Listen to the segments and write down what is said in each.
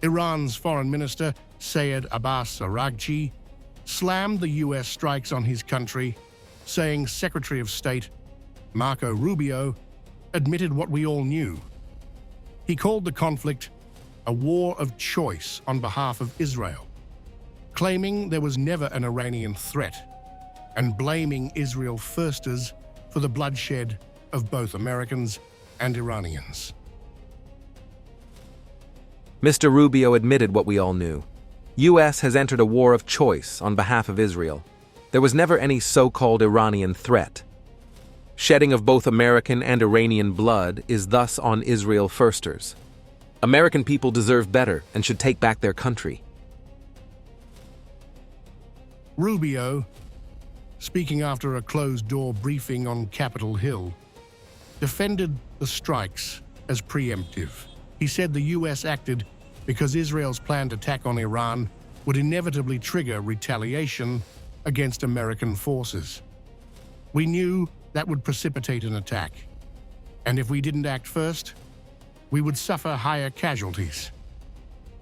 Iran's Foreign Minister Seyed Abbas Araghchi slammed the U.S. strikes on his country, saying Secretary of State Marco Rubio admitted what we all knew. He called the conflict a war of choice on behalf of Israel, claiming there was never an Iranian threat and blaming Israel firsters for the bloodshed of both Americans and Iranians. Mr. Rubio admitted what we all knew. U.S. has entered a war of choice on behalf of Israel. There was never any so-called Iranian threat. Shedding of both American and Iranian blood is thus on Israel firsters. American people deserve better and should take back their country. Rubio, speaking after a closed-door briefing on Capitol Hill, defended the strikes as preemptive. He said the U.S. acted because Israel's planned attack on Iran would inevitably trigger retaliation against American forces. We knew that would precipitate an attack, and if we didn't act first, we would suffer higher casualties,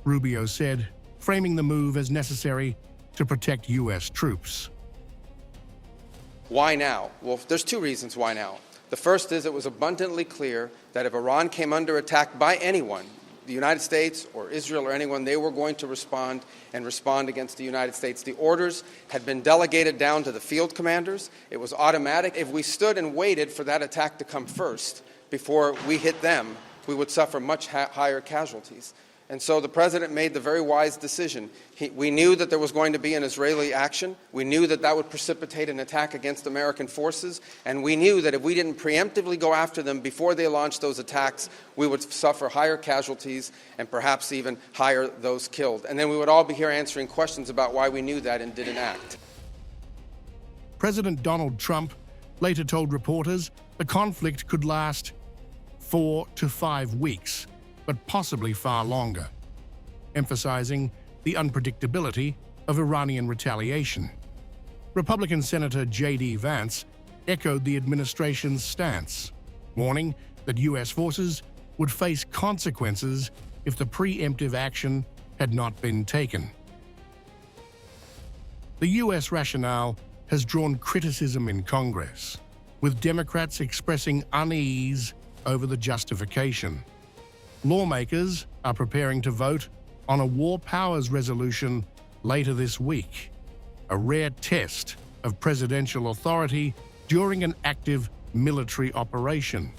Rubio said, framing the move as necessary to protect U.S. troops. Why now? Well, there's two reasons why now. The first is it was abundantly clear that if Iran came under attack by anyone, the United States or Israel or anyone, they were going to respond against the United States. The orders had been delegated down to the field commanders. It was automatic. If we stood and waited for that attack to come first before we hit them, we would suffer much higher casualties. And so the president made the very wise decision. We knew that there was going to be an Israeli action. We knew that that would precipitate an attack against American forces. And we knew that if we didn't preemptively go after them before they launched those attacks, we would suffer higher casualties and perhaps even higher those killed. And then we would all be here answering questions about why we knew that and didn't act. President Donald Trump later told reporters the conflict could last 4 to 5 weeks, but possibly far longer, emphasizing the unpredictability of Iranian retaliation. Republican Senator JD Vance echoed the administration's stance, warning that U.S. forces would face consequences if the preemptive action had not been taken. The U.S. rationale has drawn criticism in Congress, with Democrats expressing unease over the justification. Lawmakers are preparing to vote on a war powers resolution later this week, a rare test of presidential authority during an active military operation.